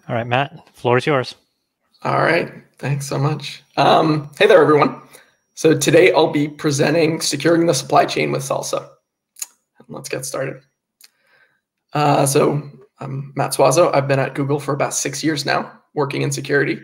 All right, Matt, floor is yours. All right, thanks so much. Hey there, everyone. So today I'll be presenting Securing the Supply Chain with SLSA. Let's get started. So I'm Matt Suozzo. I've been at Google for about 6 years now, working in security.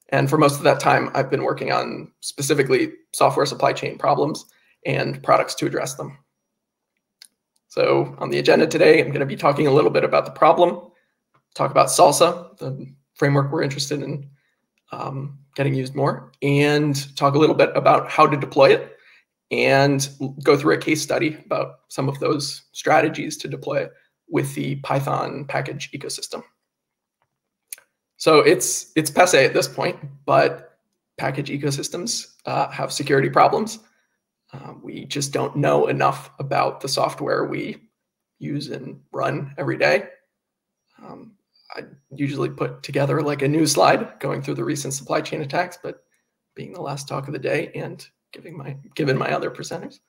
And for most of that time, I've been working on specifically software supply chain problems and products to address them. So on the agenda today, I'm going to be talking a little bit about the problem, talk about SLSA, the framework we're interested in getting used more, and talk a little bit about how to deploy it and go through a case study about some of those strategies to deploy it with the Python package ecosystem. So it's passe at this point, but package ecosystems have security problems. We just don't know enough about the software we use and run every day. I usually put together like a news slide going through the recent supply chain attacks, but being the last talk of the day and given my other presenters,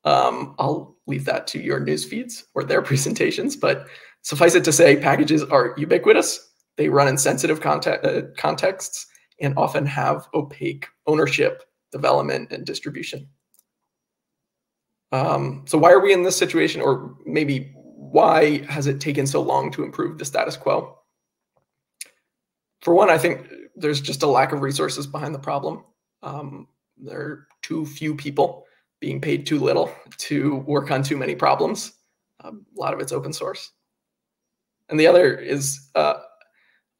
I'll leave that to your news feeds or their presentations. But suffice it to say, packages are ubiquitous. They run in sensitive contexts and often have opaque ownership, development, and distribution. So why are we in this situation, or maybe why has it taken so long to improve the status quo? For one, I think there's just a lack of resources behind the problem. There are too few people being paid too little to work on too many problems. A lot of it's open source. And the other is a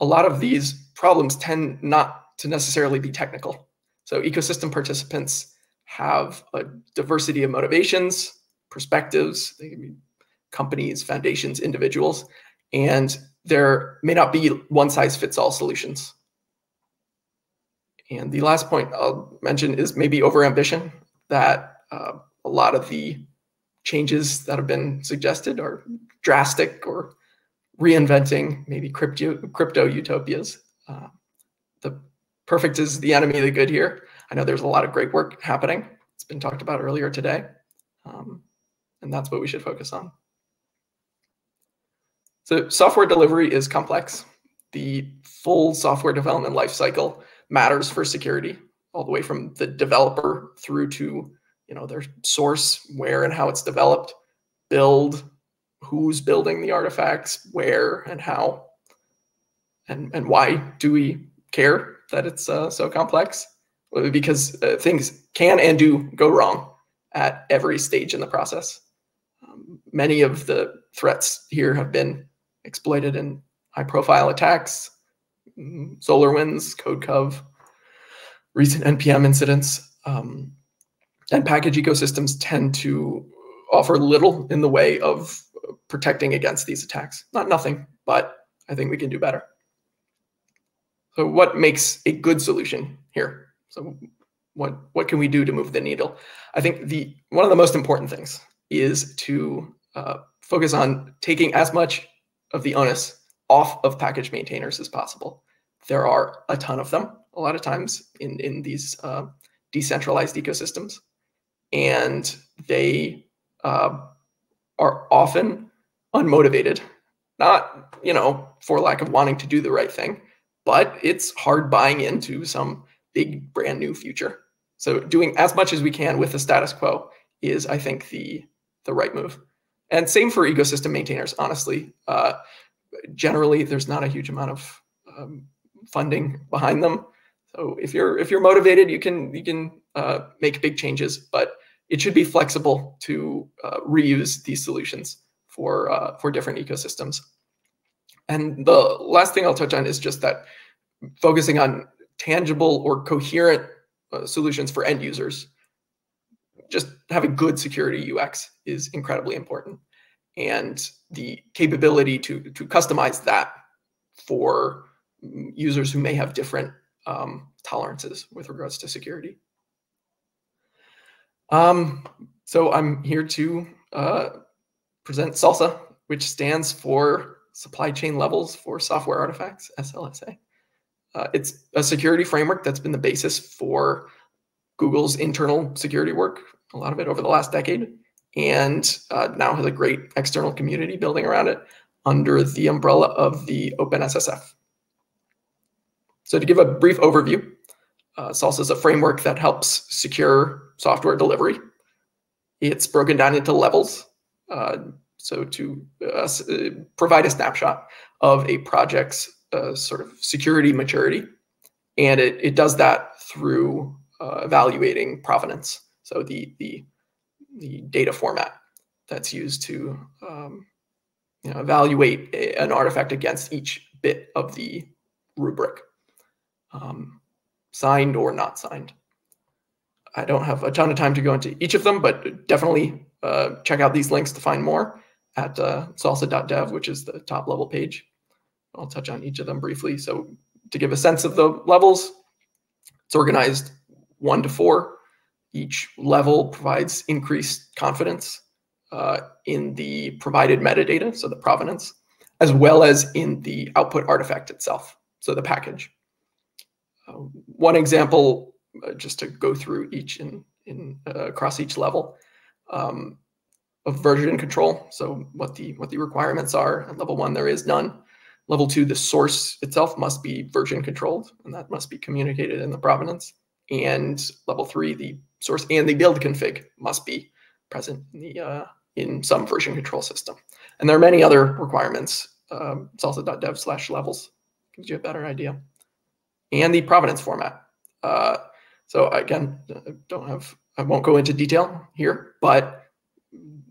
lot of these problems tend not to necessarily be technical. So ecosystem participants have a diversity of motivations, perspectives. They can be companies, foundations, individuals, and there may not be one-size-fits-all solutions. And the last point I'll mention is maybe overambition, that a lot of the changes that have been suggested are drastic or reinventing maybe crypto utopias. The perfect is the enemy of the good here. I know there's a lot of great work happening. It's been talked about earlier today, and that's what we should focus on. So software delivery is complex. The full software development lifecycle matters for security, all the way from the developer through to their source, where and how it's developed, build, who's building the artifacts, where and how, and why do we care that it's so complex? Well, because things can and do go wrong at every stage in the process. Many of the threats here have been exploited in high-profile attacks, SolarWinds, CodeCov, recent NPM incidents, and package ecosystems tend to offer little in the way of protecting against these attacks. Not nothing, but I think we can do better. So what makes a good solution here? So what can we do to move the needle? I think one of the most important things is to focus on taking as much of the onus off of package maintainers as possible. There are a ton of them a lot of times in these decentralized ecosystems, and they are often unmotivated, not for lack of wanting to do the right thing, but it's hard buying into some big brand new future. So doing as much as we can with the status quo is, I think, the right move. And same for ecosystem maintainers, honestly. Generally, there's not a huge amount of funding behind them. So if you're motivated, you can make big changes, but it should be flexible to reuse these solutions for different ecosystems. And the last thing I'll touch on is just that focusing on tangible or coherent solutions for end users. Just having good security UX is incredibly important, and the capability to customize that for users who may have different tolerances with regards to security. So I'm here to present SLSA, which stands for Supply Chain Levels for Software Artifacts, SLSA. It's a security framework that's been the basis for Google's internal security work, a lot of it over the last decade, and now has a great external community building around it. under the umbrella of the OpenSSF. So to give a brief overview, SLSA is a framework that helps secure software delivery. It's broken down into levels. So to provide a snapshot of a project's sort of security maturity. And it does that through evaluating provenance. So the data format that's used to evaluate an artifact against each bit of the rubric, signed or not signed. I don't have a ton of time to go into each of them, but definitely check out these links to find more at salsa.dev, which is the top level page. I'll touch on each of them briefly. So to give a sense of the levels, it's organized 1 to 4. Each level provides increased confidence in the provided metadata, so the provenance, as well as in the output artifact itself, so the package. One example, just to go through each across each level, of version control. So what the requirements are. At level 1, there is none. Level 2, the source itself must be version controlled, and that must be communicated in the provenance. And level 3, the source and the build config must be present in some version control system. And there are many other requirements. salsa.dev/levels gives you a better idea. And the provenance format. So again, I won't go into detail here, but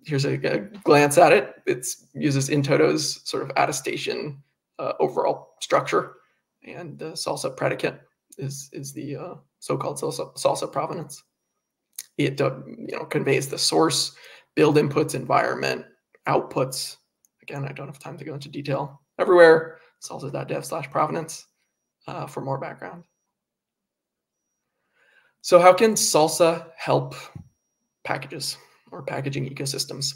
here's a glance at it. It uses in-toto's sort of attestation overall structure, and the SLSA predicate is the so-called SLSA provenance. It conveys the source, build inputs, environment, outputs. Again, I don't have time to go into detail everywhere. salsa.dev/provenance for more background. So how can SLSA help packages or packaging ecosystems?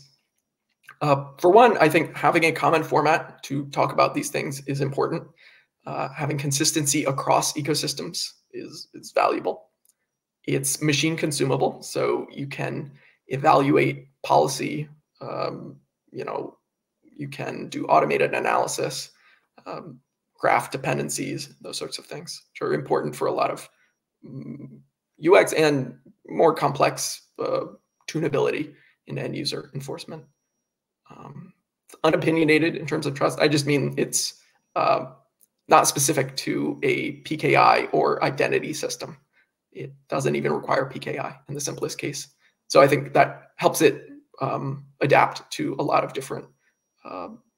For one, I think having a common format to talk about these things is important. Having consistency across ecosystems is valuable. It's machine consumable, so you can evaluate policy. You can do automated analysis, graph dependencies, those sorts of things, which are important for a lot of UX and more complex tunability in end user enforcement. Unopinionated in terms of trust. I just mean it's not specific to a PKI or identity system. It doesn't even require PKI in the simplest case. So I think that helps it adapt to a lot of different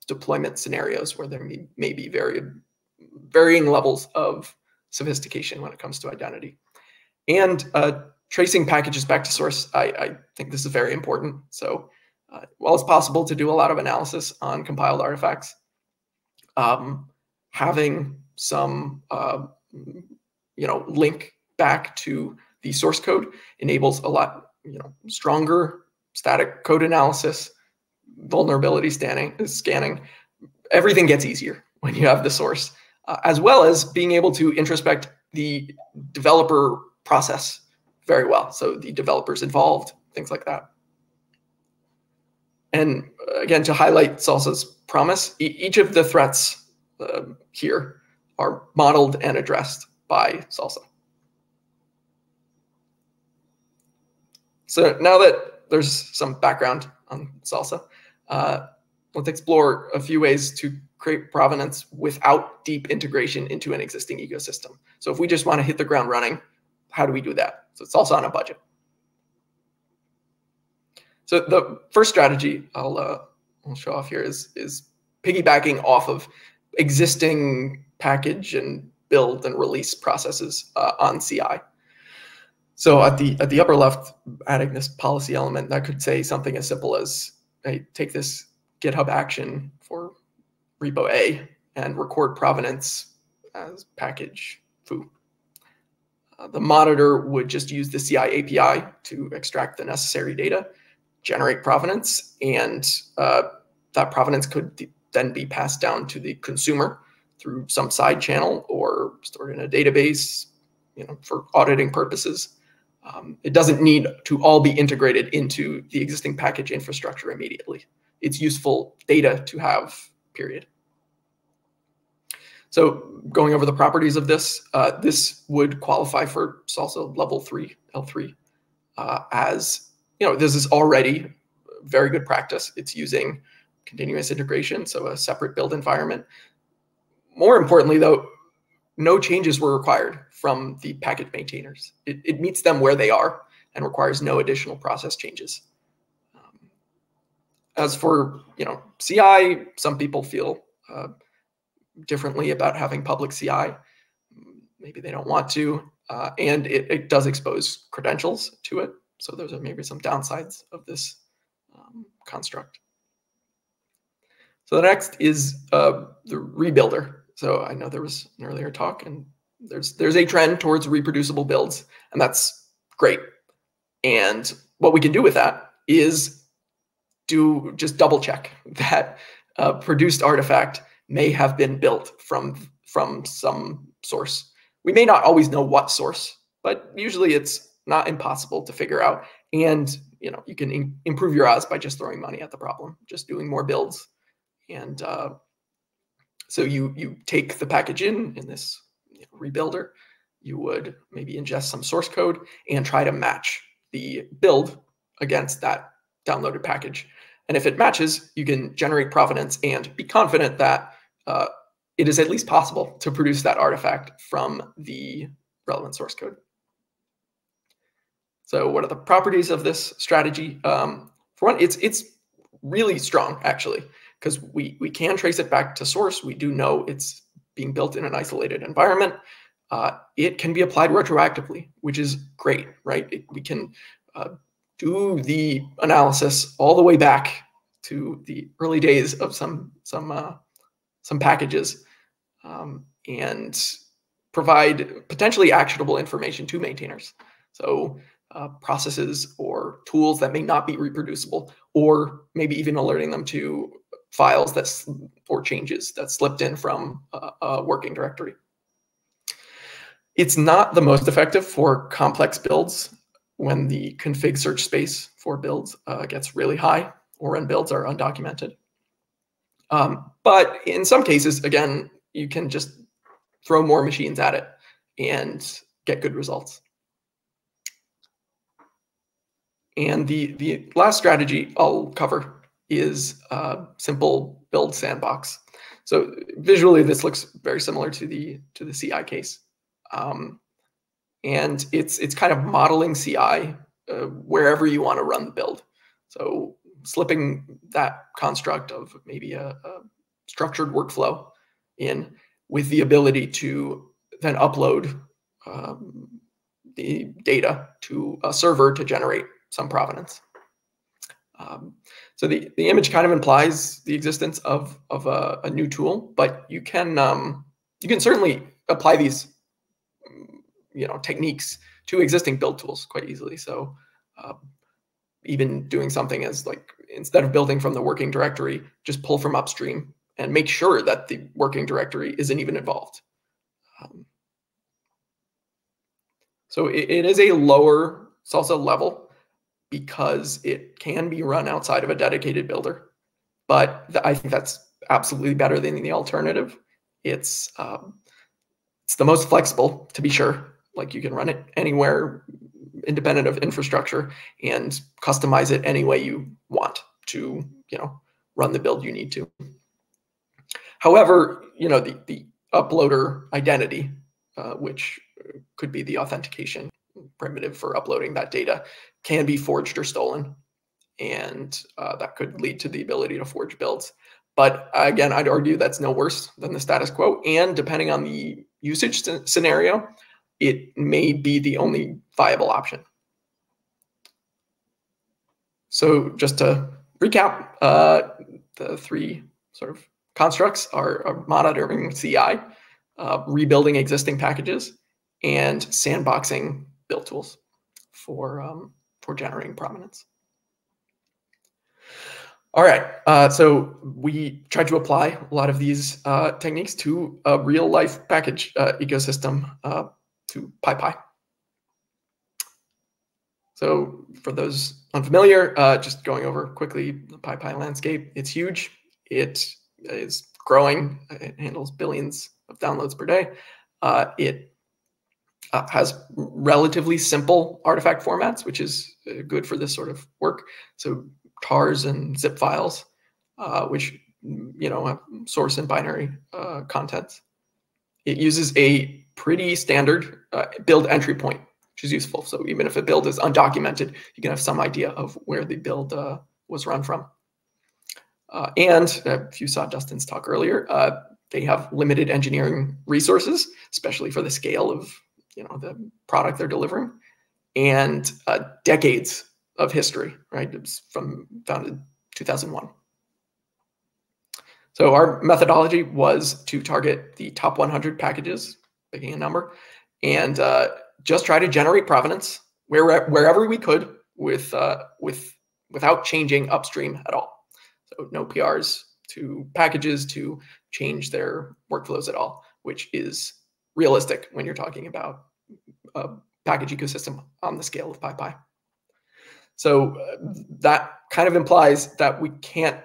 deployment scenarios where there may be varying levels of sophistication when it comes to identity. And tracing packages back to source, I think this is very important. So while it's possible to do a lot of analysis on compiled artifacts, having some link back to the source code enables a lot stronger static code analysis, vulnerability scanning. Everything gets easier when you have the source, as well as being able to introspect the developer process very well. So the developers involved, things like that. And again, to highlight SLSA's promise, each of the threats here are modeled and addressed by SLSA. So now that there's some background on SLSA, let's explore a few ways to create provenance without deep integration into an existing ecosystem. So if we just want to hit the ground running, how do we do that? So it's also on a budget. So the first strategy I'll show off here is piggybacking off of existing package and build and release processes on CI. So at the upper left, adding this policy element, that could say something as simple as, hey, take this GitHub action for repo A and record provenance as package foo. The monitor would just use the CI API to extract the necessary data, generate provenance, and that provenance could then be passed down to the consumer through some side channel or stored in a database, for auditing purposes. It doesn't need to all be integrated into the existing package infrastructure immediately. It's useful data to have period. So going over the properties of this, this would qualify for Suozzo level 3, L3, as, this is already very good practice. It's using continuous integration, so a separate build environment. More importantly, though, no changes were required from the package maintainers. It meets them where they are and requires no additional process changes. As for CI, some people feel differently about having public CI. Maybe they don't want to, and it does expose credentials to it. So those are maybe some downsides of this construct. So the next is the rebuilder. So I know there was an earlier talk, and there's a trend towards reproducible builds, and that's great. And what we can do with that is just double check that produced artifact may have been built from some source. We may not always know what source, but usually it's not impossible to figure out. And you can improve your odds by just throwing money at the problem, just doing more builds. And so you take the package in this rebuilder, you would maybe ingest some source code and try to match the build against that downloaded package. And if it matches, you can generate provenance and be confident that it is at least possible to produce that artifact from the relevant source code. So what are the properties of this strategy? For one, it's really strong, actually, because we can trace it back to source. We do know it's being built in an isolated environment. It can be applied retroactively, which is great, right? We can do the analysis all the way back to the early days of some packages and provide potentially actionable information to maintainers. So processes or tools that may not be reproducible, or maybe even alerting them to files or changes that slipped in from a working directory. It's not the most effective for complex builds when the config search space for builds gets really high, or when builds are undocumented. But in some cases, again, you can just throw more machines at it and get good results. And the last strategy I'll cover is simple build sandbox. So visually, this looks very similar to the CI case. And it's kind of modeling CI wherever you want to run the build. So slipping that construct of maybe a structured workflow in with the ability to then upload the data to a server to generate some provenance. So the image kind of implies the existence of a new tool, but you can certainly apply these techniques to existing build tools quite easily. So even doing something as instead of building from the working directory, just pull from upstream and make sure that the working directory isn't even involved. So it is a lower Suozzo level because it can be run outside of a dedicated builder, but I think that's absolutely better than the alternative. It's the most flexible, to be sure. You can run it anywhere independent of infrastructure and customize it any way you want to, run the build you need to. However, the uploader identity, which could be the authentication primitive for uploading that data, can be forged or stolen, and that could lead to the ability to forge builds. But again, I'd argue that's no worse than the status quo, and depending on the usage scenario, it may be the only viable option. So just to recap, the three sort of constructs are monitoring CI, rebuilding existing packages, and sandboxing build tools for generating provenance. All right, so we tried to apply a lot of these techniques to a real-life package ecosystem, to PyPy. So for those unfamiliar, just going over quickly the PyPy landscape, it's huge. It is growing. It handles billions of downloads per day. It has relatively simple artifact formats, which is good for this sort of work. So tars and zip files, which have source and binary contents. It uses a pretty standard build entry point, which is useful. So even if a build is undocumented, you can have some idea of where the build was run from. And if you saw Dustin's talk earlier, they have limited engineering resources, especially for the scale of the product they're delivering, and decades of history. Right, it's founded 2001. So our methodology was to target the top 100 packages, picking a number, and just try to generate provenance wherever we could without changing upstream at all. So no PRs to packages to change their workflows at all, which is realistic when you're talking about a package ecosystem on the scale of PyPy. So that kind of implies that we can't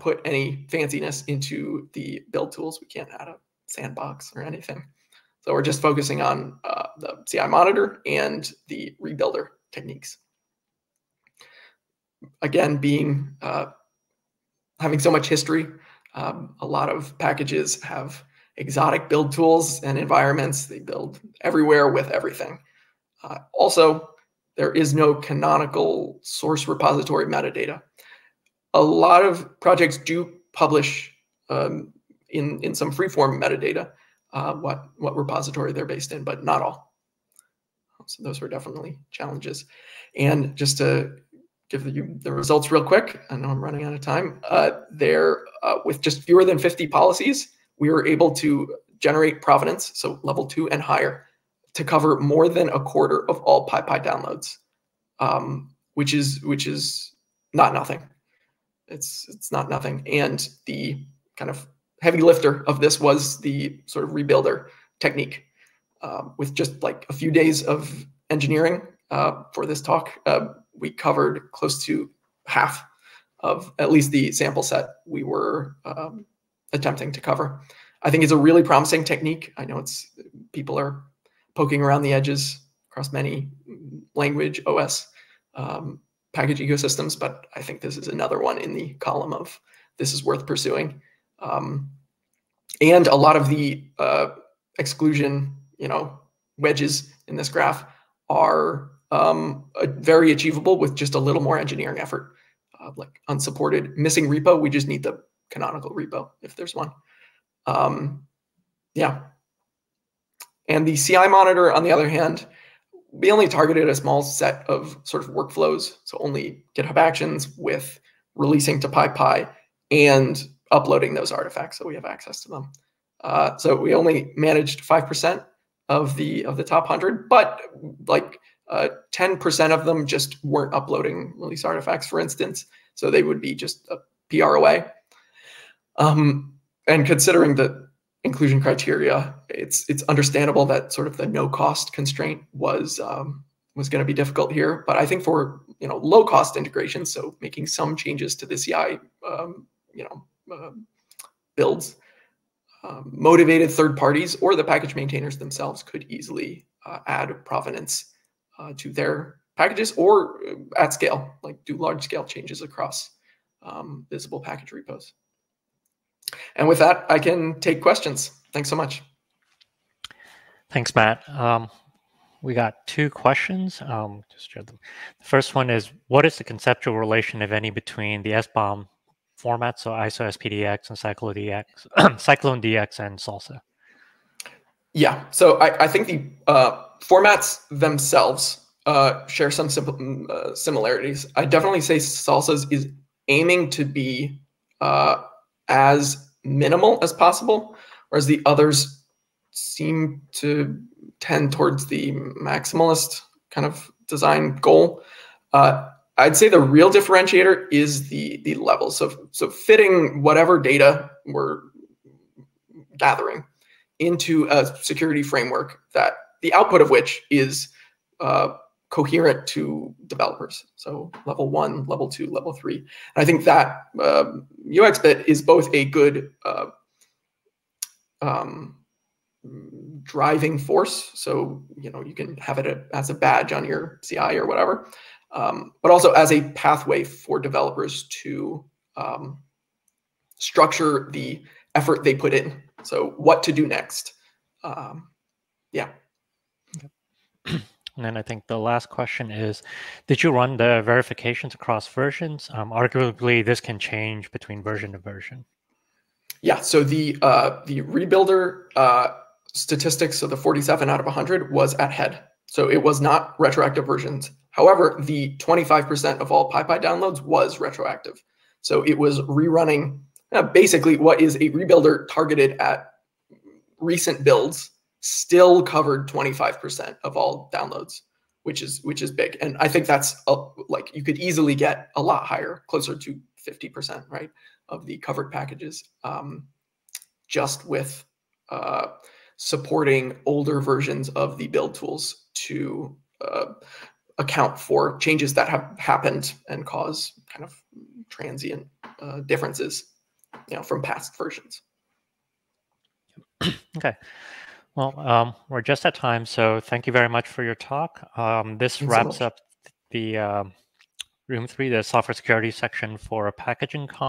put any fanciness into the build tools. We can't add a sandbox or anything. So we're just focusing on the CI monitor and the rebuilder techniques. Again, having so much history, a lot of packages have exotic build tools and environments. They build everywhere with everything. Also, there is no canonical source repository metadata. A lot of projects do publish in some freeform metadata what repository they're based in, but not all. So those were definitely challenges. And just to give you the results real quick, I know I'm running out of time. With just fewer than 50 policies, we were able to generate provenance, so level 2 and higher, to cover more than a quarter of all PyPy downloads, which is not nothing. It's not nothing. And the kind of heavy lifter of this was the sort of rebuilder technique. With just like a few days of engineering for this talk, we covered close to half of at least the sample set we were attempting to cover. I think it's a really promising technique. I know people are poking around the edges across many language OS package ecosystems, but I think this is another one in the column of this is worth pursuing. And a lot of the exclusion, wedges in this graph are very achievable with just a little more engineering effort. Like unsupported missing repo, we just need the canonical repo if there's one. Yeah. And the CI monitor, on the other hand, we only targeted a small set of sort of workflows. So only GitHub Actions with releasing to PyPy and uploading those artifacts so we have access to them. So we only managed 5% of the top 100, but like 10% of them just weren't uploading release artifacts, for instance. So they would be just a PR away. And considering the inclusion criteria, it's understandable that sort of the no cost constraint was going to be difficult here. But I think for low cost integration, so making some changes to the CI builds, motivated third parties or the package maintainers themselves could easily add provenance to their packages or at scale, like do large scale changes across visible package repos. And with that, I can take questions. Thanks so much. Thanks, Matt. We got 2 questions. Just share them. The first one is, what is the conceptual relation, if any, between the SBOM formats, so ISO SPDX and CycloneDX and SLSA? Yeah, so I think the formats themselves share some similarities. I definitely say SLSA is aiming to be as minimal as possible, whereas the others seem to tend towards the maximalist kind of design goal. I'd say the real differentiator is the levels. So fitting whatever data we're gathering into a security framework that the output of which is coherent to developers. So level 1, level 2, level 3. And I think that UX bit is both a good driving force. So, you can have it as a badge on your CI or whatever, but also as a pathway for developers to structure the effort they put in. So what to do next. Yeah. And then I think the last question is, did you run the verifications across versions? Arguably, this can change between version to version. Yeah, so the rebuilder statistics, so the 47 out of 100 was at head. So it was not retroactive versions. However, the 25% of all PyPy downloads was retroactive. So it was rerunning basically what is a rebuilder targeted at recent builds, still covered 25% of all downloads, which is big. And I think that's like you could easily get a lot higher, closer to 50%, right, of the covered packages, just with supporting older versions of the build tools to account for changes that have happened and cause kind of transient differences, from past versions. Okay. Well, we're just at time, so thank you very much for your talk. This Thanks so wraps much. up the Room 3, the software security section for PackagingCon.